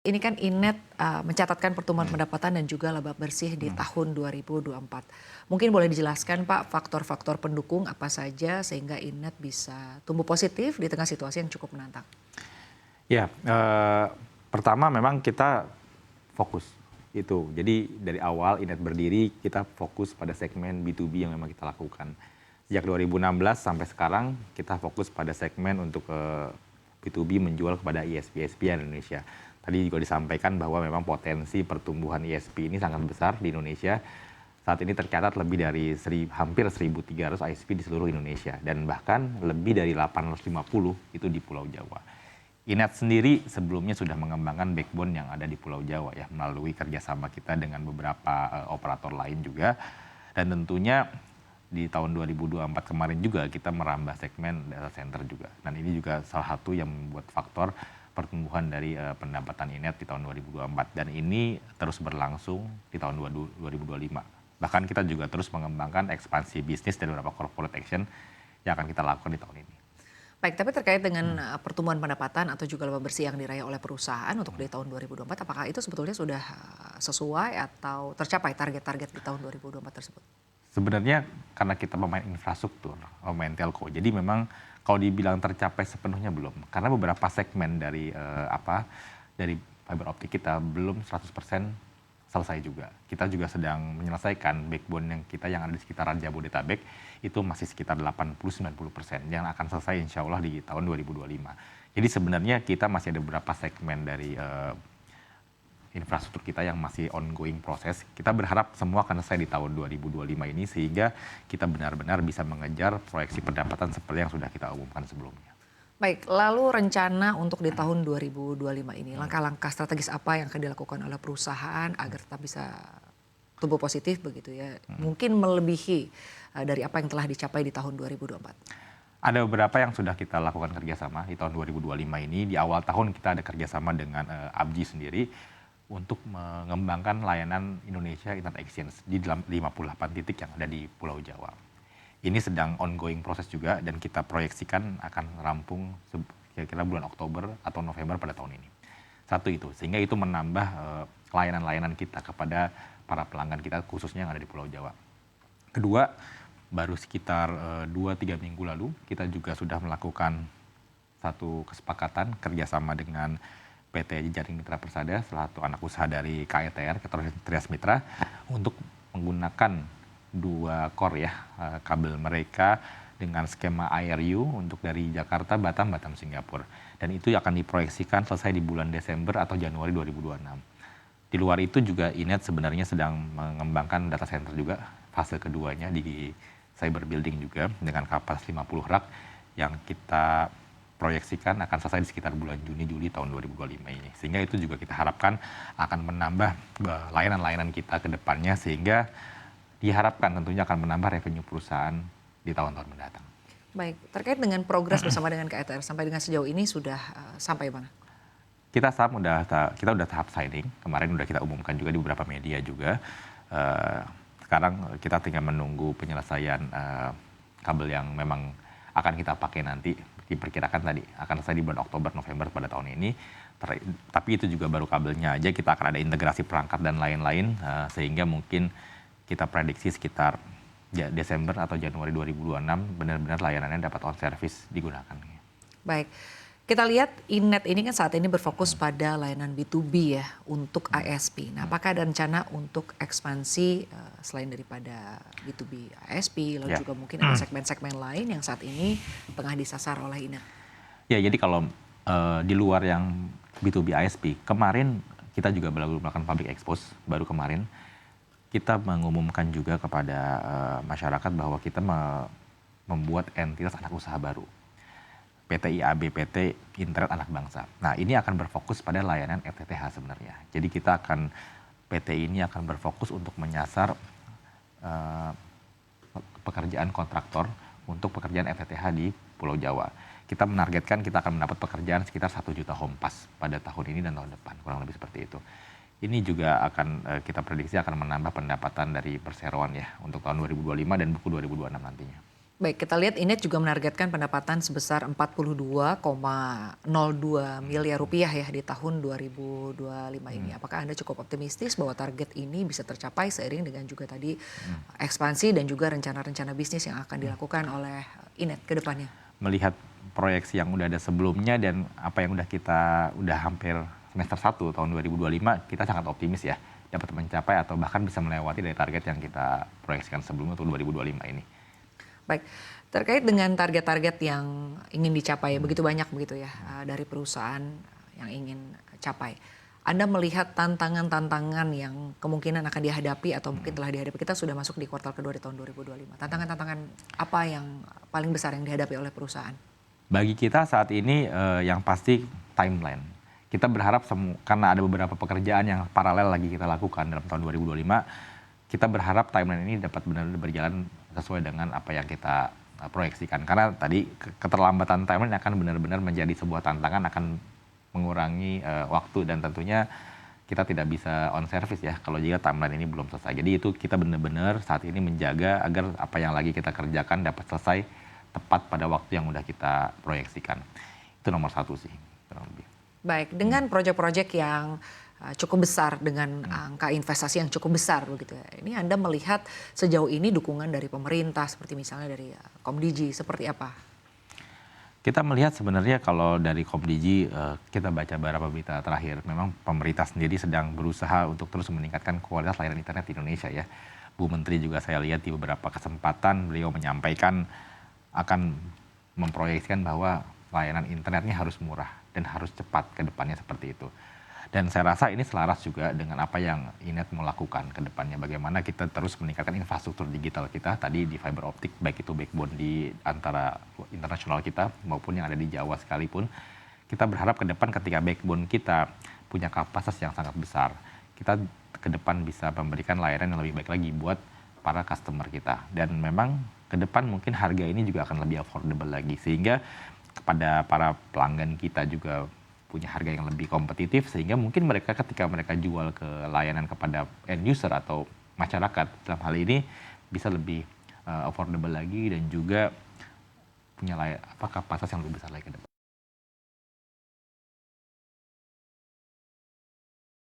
ini kan Inet mencatatkan pertumbuhan pendapatan dan juga laba bersih di tahun 2024. Mungkin boleh dijelaskan Pak faktor-faktor pendukung apa saja sehingga Inet bisa tumbuh positif di tengah situasi yang cukup menantang. Ya, pertama memang kita fokus itu. Jadi dari awal Inet berdiri kita fokus pada segmen B2B yang memang kita lakukan. Sejak 2016 sampai sekarang kita fokus pada segmen untuk B2B menjual kepada ISP-ISP Indonesia. Tadi juga disampaikan bahwa memang potensi pertumbuhan ISP ini sangat besar di Indonesia. Saat ini tercatat lebih dari hampir 1.300 ISP di seluruh Indonesia dan bahkan lebih dari 850 itu di Pulau Jawa. Inet sendiri sebelumnya sudah mengembangkan backbone yang ada di Pulau Jawa ya melalui kerjasama kita dengan beberapa operator lain juga, dan tentunya di tahun 2024 kemarin juga kita merambah segmen data center juga, dan ini juga salah satu yang membuat faktor pertumbuhan dari pendapatan Inet di tahun 2024 dan ini terus berlangsung di tahun 2025. Bahkan kita juga terus mengembangkan ekspansi bisnis dari beberapa corporate action yang akan kita lakukan di tahun ini. Baik, tapi terkait dengan pertumbuhan pendapatan atau juga laba bersih yang diraih oleh perusahaan untuk di tahun 2024, apakah itu sebetulnya sudah sesuai atau tercapai target-target di tahun 2024 tersebut? Sebenarnya karena kita pemain infrastruktur, pemain telco, jadi memang kalau dibilang tercapai sepenuhnya belum. Karena beberapa segmen dari dari fiber optik kita belum 100% selesai juga. Kita juga sedang menyelesaikan backbone yang kita yang ada di sekitaran Jabodetabek itu masih sekitar 80-90% yang akan selesai insya Allah di tahun 2025. Jadi sebenarnya kita masih ada beberapa segmen dari infrastruktur kita yang masih ongoing proses. Kita berharap semua akan selesai di tahun 2025 ini sehingga kita benar-benar bisa mengejar proyeksi pendapatan seperti yang sudah kita umumkan sebelumnya. Baik, lalu rencana untuk di tahun 2025 ini, langkah-langkah strategis apa yang akan dilakukan oleh perusahaan agar tetap bisa tumbuh positif begitu ya? Mungkin melebihi dari apa yang telah dicapai di tahun 2024. Ada beberapa yang sudah kita lakukan kerjasama di tahun 2025 ini. Di awal tahun kita ada kerjasama dengan Abji sendiri untuk mengembangkan layanan Indonesia Internet Exchange di dalam 58 titik yang ada di Pulau Jawa. Ini sedang ongoing proses juga dan kita proyeksikan akan rampung kira-kira bulan Oktober atau November pada tahun ini. Satu itu, sehingga itu menambah layanan-layanan kita kepada para pelanggan kita khususnya yang ada di Pulau Jawa. Kedua, baru sekitar 2-3 minggu lalu kita juga sudah melakukan satu kesepakatan kerjasama dengan PT Jejaring Mitra Persada, salah satu anak usaha dari KETR, Keterangan Trias Mitra, untuk menggunakan 2 core ya, kabel mereka dengan skema IRU untuk dari Jakarta, Batam, Singapura. Dan itu akan diproyeksikan selesai di bulan Desember atau Januari 2026. Di luar itu juga Inet sebenarnya sedang mengembangkan data center juga, fase keduanya di cyber building juga dengan kapasitas 50 rak yang kita proyeksikan akan selesai di sekitar bulan Juni-Juli tahun 2025 ini. Sehingga itu juga kita harapkan akan menambah layanan-layanan kita ke depannya sehingga diharapkan tentunya akan menambah revenue perusahaan di tahun-tahun mendatang. Baik, terkait dengan progres bersama dengan KETR sampai dengan sejauh ini sudah sampai mana? Kita udah tahap signing, kemarin udah kita umumkan juga di beberapa media juga. Sekarang kita tinggal menunggu penyelesaian kabel yang memang akan kita pakai nanti. Diperkirakan tadi akan selesai di bulan Oktober November pada tahun ini. Tapi itu juga baru kabelnya aja, kita akan ada integrasi perangkat dan lain-lain sehingga mungkin kita prediksi sekitar Desember atau Januari 2026 benar-benar layanannya dapat on service digunakan. Baik. Kita lihat Inet ini kan saat ini berfokus pada layanan B2B ya untuk ISP. Nah, apakah ada rencana untuk ekspansi selain daripada B2B ISP, lalu juga mungkin ada segmen-segmen lain yang saat ini tengah disasar oleh Inet? Ya, jadi kalau di luar yang B2B ISP, kemarin kita juga baru melakukan public expose, baru kemarin kita mengumumkan juga kepada masyarakat bahwa kita membuat entitas anak usaha baru. PT IAB, PT Internet Anak Bangsa. Nah, ini akan berfokus pada layanan FTTH sebenarnya. Jadi PT ini akan berfokus untuk menyasar pekerjaan kontraktor untuk pekerjaan FTTH di Pulau Jawa. Kita menargetkan kita akan mendapat pekerjaan sekitar 1 juta home pass pada tahun ini dan tahun depan, kurang lebih seperti itu. Ini juga akan kita prediksi akan menambah pendapatan dari perseroan ya untuk tahun 2025 dan buku 2026 nantinya. Baik, kita lihat Inet juga menargetkan pendapatan sebesar 42,02 miliar rupiah ya di tahun 2025 ini. Apakah Anda cukup optimistis bahwa target ini bisa tercapai seiring dengan juga tadi ekspansi dan juga rencana-rencana bisnis yang akan dilakukan oleh Inet ke depannya? Melihat proyeksi yang udah ada sebelumnya dan apa yang udah hampir semester 1 tahun 2025, kita sangat optimis ya dapat mencapai atau bahkan bisa melewati dari target yang kita proyeksikan sebelumnya untuk 2025 ini. Baik, terkait dengan target-target yang ingin dicapai, begitu banyak begitu ya dari perusahaan yang ingin capai. Anda melihat tantangan-tantangan yang kemungkinan akan dihadapi atau mungkin telah dihadapi, kita sudah masuk di kuartal kedua di tahun 2025. Tantangan-tantangan apa yang paling besar yang dihadapi oleh perusahaan? Bagi kita saat ini yang pasti timeline. Kita berharap karena ada beberapa pekerjaan yang paralel lagi kita lakukan dalam tahun 2025, kita berharap timeline ini dapat benar-benar berjalan sesuai dengan apa yang kita proyeksikan. Karena tadi keterlambatan timeline akan benar-benar menjadi sebuah tantangan, akan mengurangi waktu dan tentunya kita tidak bisa on service ya kalau jika timeline ini belum selesai. Jadi itu kita benar-benar saat ini menjaga agar apa yang lagi kita kerjakan dapat selesai tepat pada waktu yang udah kita proyeksikan. Itu nomor satu sih. Baik, dengan proyek-proyek yang cukup besar dengan angka investasi yang cukup besar begitu ya. Ini Anda melihat sejauh ini dukungan dari pemerintah seperti misalnya dari Komdigi seperti apa? Kita melihat sebenarnya kalau dari Komdigi, kita baca beberapa berita terakhir, memang pemerintah sendiri sedang berusaha untuk terus meningkatkan kualitas layanan internet di Indonesia ya. Bu Menteri juga saya lihat di beberapa kesempatan beliau menyampaikan akan memproyeksikan bahwa layanan internetnya harus murah dan harus cepat ke depannya seperti itu. Dan saya rasa ini selaras juga dengan apa yang Inet mau lakukan ke depannya. Bagaimana kita terus meningkatkan infrastruktur digital kita tadi di fiber optik, baik itu backbone di antara internasional kita maupun yang ada di Jawa sekalipun. Kita berharap ke depan ketika backbone kita punya kapasitas yang sangat besar, kita ke depan bisa memberikan layanan yang lebih baik lagi buat para customer kita. Dan memang ke depan mungkin harga ini juga akan lebih affordable lagi. Sehingga kepada para pelanggan kita juga punya harga yang lebih kompetitif sehingga mungkin mereka ketika mereka jual ke layanan kepada end user atau masyarakat dalam hal ini bisa lebih affordable lagi dan juga punya kapasitas yang lebih besar lagi ke depan.